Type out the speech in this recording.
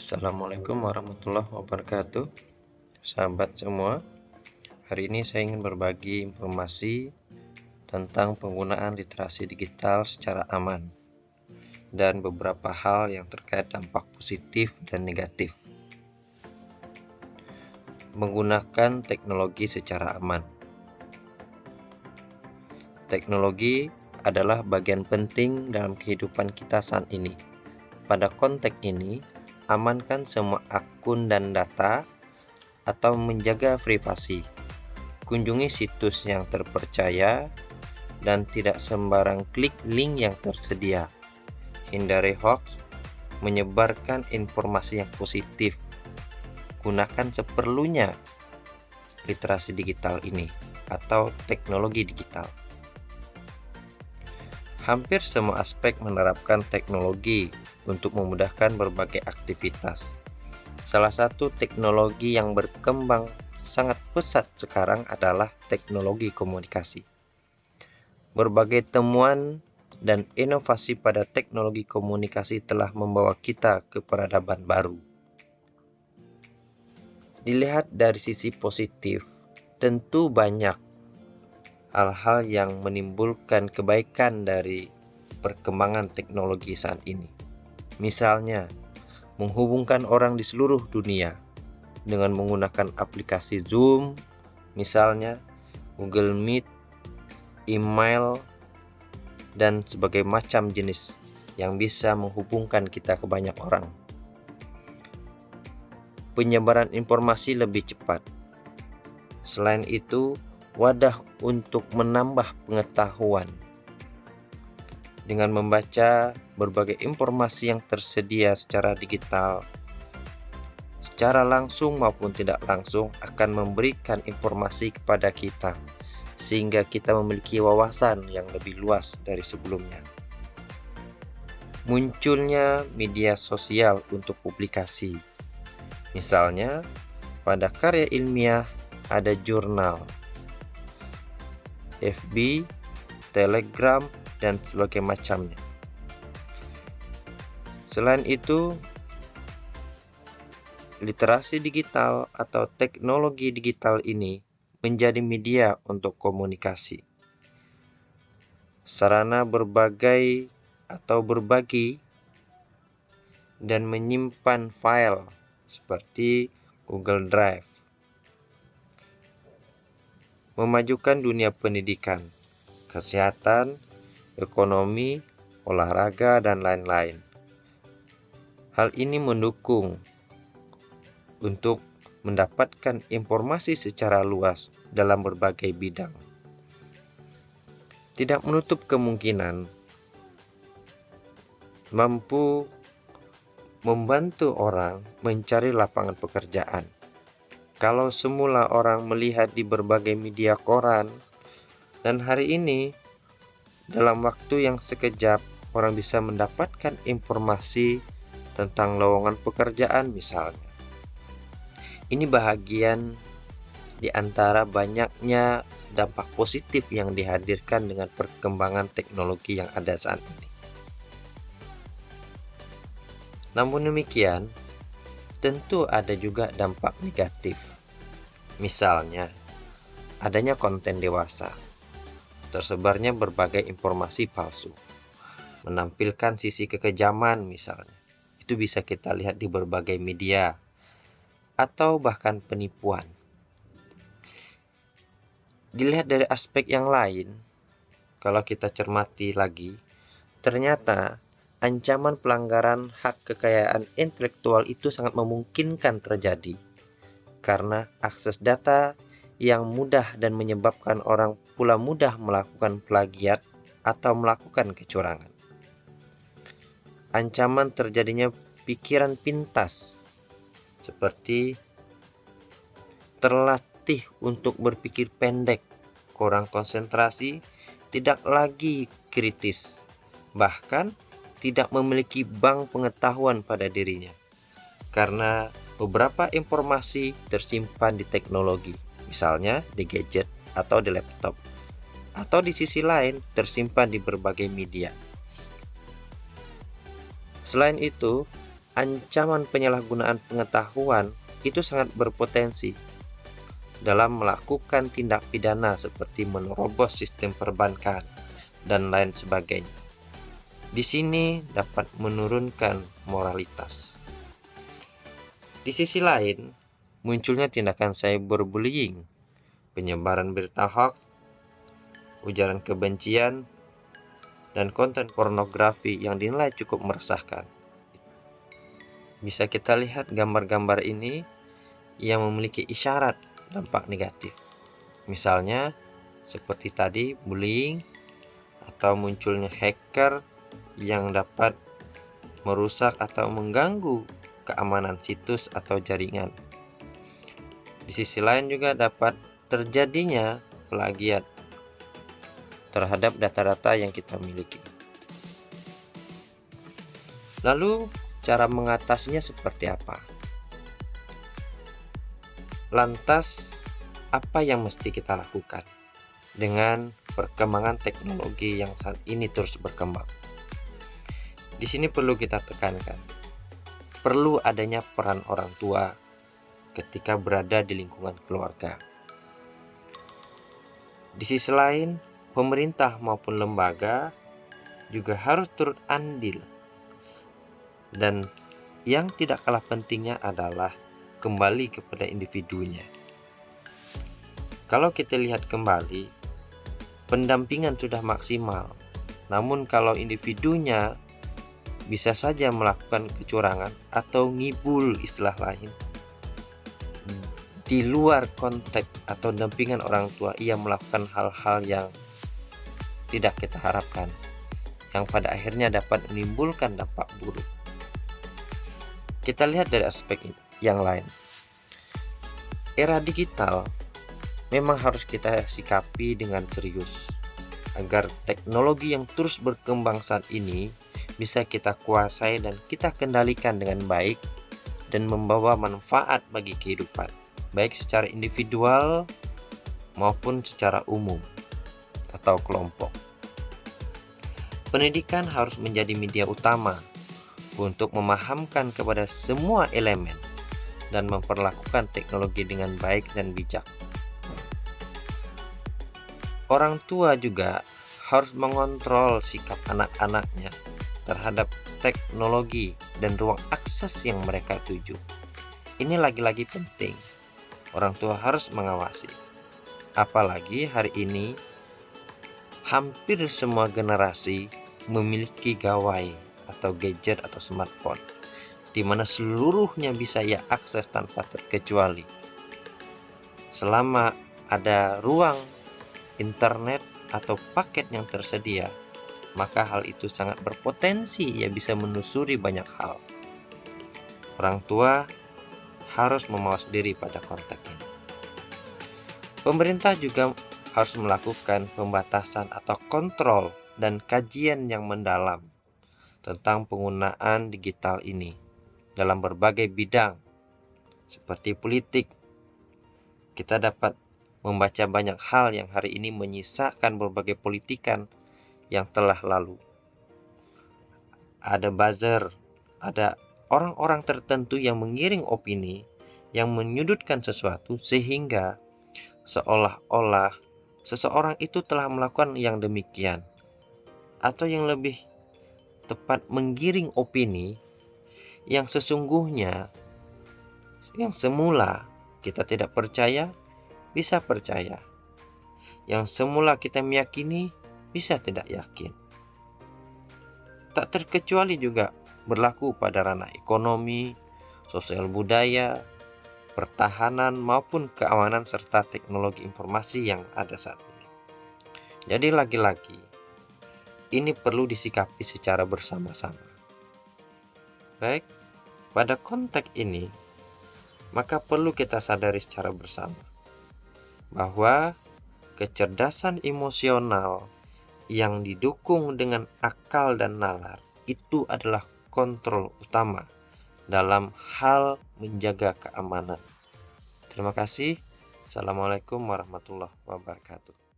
Assalamualaikum warahmatullahi wabarakatuh. Sahabat semua, hari ini saya ingin berbagi informasi tentang penggunaan literasi digital secara aman dan beberapa hal yang terkait dampak positif dan negatif menggunakan teknologi secara aman. Teknologi adalah bagian penting dalam kehidupan kita saat ini. Pada konteks ini, amankan semua akun dan data atau menjaga privasi. Kunjungi situs yang terpercaya dan tidak sembarang klik link yang tersedia. Hindari hoax, menyebarkan informasi yang positif. Gunakan seperlunya literasi digital ini atau teknologi digital. Hampir semua aspek menerapkan teknologi untuk memudahkan berbagai aktivitas. Salah satu teknologi yang berkembang sangat pesat sekarang adalah teknologi komunikasi. Berbagai temuan dan inovasi pada teknologi komunikasi telah membawa kita ke peradaban baru. Dilihat dari sisi positif, tentu banyak hal-hal yang menimbulkan kebaikan dari perkembangan teknologi saat ini. Misalnya, menghubungkan orang di seluruh dunia dengan menggunakan aplikasi Zoom, misalnya Google Meet, email, dan sebagainya macam jenis yang bisa menghubungkan kita ke banyak orang. Penyebaran informasi lebih cepat. Selain itu, wadah untuk menambah pengetahuan dengan membaca berbagai informasi yang tersedia secara digital, secara langsung maupun tidak langsung akan memberikan informasi kepada kita sehingga kita memiliki wawasan yang lebih luas dari sebelumnya. Munculnya media sosial untuk publikasi. Misalnya, pada karya ilmiah ada jurnal, FB, Telegram, dan sebagainya macamnya. Selain itu, literasi digital atau teknologi digital ini menjadi media untuk komunikasi. Sarana berbagi dan menyimpan file seperti Google Drive. Memajukan dunia pendidikan, kesehatan, ekonomi, olahraga, dan lain-lain. Hal ini mendukung untuk mendapatkan informasi secara luas dalam berbagai bidang. Tidak menutup kemungkinan mampu membantu orang mencari lapangan pekerjaan. Kalau semula orang melihat di berbagai media koran, dan hari ini dalam waktu yang sekejap orang bisa mendapatkan informasi tentang lowongan pekerjaan misalnya. Ini bahagian di antara banyaknya dampak positif yang dihadirkan dengan perkembangan teknologi yang ada saat ini. Namun demikian, tentu ada juga dampak negatif. Misalnya, adanya konten dewasa, tersebarnya berbagai informasi palsu, menampilkan sisi kekejaman misalnya. Itu bisa kita lihat di berbagai media, atau bahkan penipuan. Dilihat dari aspek yang lain, kalau kita cermati lagi, ternyata ancaman pelanggaran hak kekayaan intelektual itu sangat memungkinkan terjadi karena akses data yang mudah dan menyebabkan orang pula mudah melakukan plagiat atau melakukan kecurangan. Ancaman terjadinya pikiran pintas seperti terlatih untuk berpikir pendek, kurang konsentrasi, tidak lagi kritis, bahkan tidak memiliki bank pengetahuan pada dirinya karena beberapa informasi tersimpan di teknologi, misalnya di gadget atau di laptop, atau di sisi lain tersimpan di berbagai media. Selain itu, ancaman penyalahgunaan pengetahuan itu sangat berpotensi dalam melakukan tindak pidana seperti menerobos sistem perbankan dan lain sebagainya. Di sini dapat menurunkan moralitas. Di sisi lain, munculnya tindakan cyberbullying, penyebaran berita hoax, ujaran kebencian, dan konten pornografi yang dinilai cukup meresahkan. Bisa kita lihat gambar-gambar ini yang memiliki isyarat dampak negatif. Misalnya seperti tadi bullying atau munculnya hacker yang dapat merusak atau mengganggu keamanan situs atau jaringan. Di sisi lain juga dapat terjadinya plagiat terhadap data-data yang kita miliki. Lalu cara mengatasinya seperti apa? Lantas apa yang mesti kita lakukan dengan perkembangan teknologi yang saat ini terus berkembang? Di sini perlu kita tekankan, perlu adanya peran orang tua ketika berada di lingkungan keluarga. Di sisi lain, pemerintah maupun lembaga juga harus turut andil. Dan yang tidak kalah pentingnya adalah kembali kepada individunya. Kalau kita lihat kembali, pendampingan sudah maksimal. Namun kalau individunya bisa saja melakukan kecurangan atau ngibul, istilah lain, di luar konteks atau dampingan orang tua, ia melakukan hal-hal yang tidak kita harapkan, yang pada akhirnya dapat menimbulkan dampak buruk. Kita lihat dari aspek yang lain. Era digital memang harus kita sikapi dengan serius agar teknologi yang terus berkembang saat ini bisa kita kuasai dan kita kendalikan dengan baik dan membawa manfaat bagi kehidupan, baik secara individual maupun secara umum atau kelompok. Pendidikan harus menjadi media utama untuk memahamkan kepada semua elemen dan memperlakukan teknologi dengan baik dan bijak. Orang tua juga harus mengontrol sikap anak-anaknya terhadap teknologi dan ruang akses yang mereka tuju. Ini lagi-lagi penting. Orang tua harus mengawasi. Apalagi hari ini hampir semua generasi memiliki gawai atau gadget atau smartphone, di mana seluruhnya bisa ia akses tanpa terkecuali. Selama ada ruang internet atau paket yang tersedia, maka hal itu sangat berpotensi ia bisa menelusuri banyak hal. Orang tua harus memawas diri pada konteks ini. Pemerintah juga harus melakukan pembatasan atau kontrol dan kajian yang mendalam tentang penggunaan digital ini dalam berbagai bidang seperti politik. Kita dapat membaca banyak hal yang hari ini menyisakan berbagai politikan yang telah lalu. Ada buzzer, ada orang-orang tertentu yang mengiring opini yang menyudutkan sesuatu sehingga seolah-olah seseorang itu telah melakukan yang demikian, atau yang lebih tepat menggiring opini yang sesungguhnya, yang semula kita tidak percaya, bisa percaya. Yang semula kita meyakini, bisa tidak yakin. Tak terkecuali juga berlaku pada ranah ekonomi, sosial budaya, pertahanan maupun keamanan serta teknologi informasi yang ada saat ini. Jadi lagi-lagi, ini perlu disikapi secara bersama-sama. Baik, pada konteks ini, maka perlu kita sadari secara bersama bahwa kecerdasan emosional yang didukung dengan akal dan nalar itu adalah kontrol utama dalam hal menjaga keamanan. Terima kasih. Assalamualaikum warahmatullahi wabarakatuh.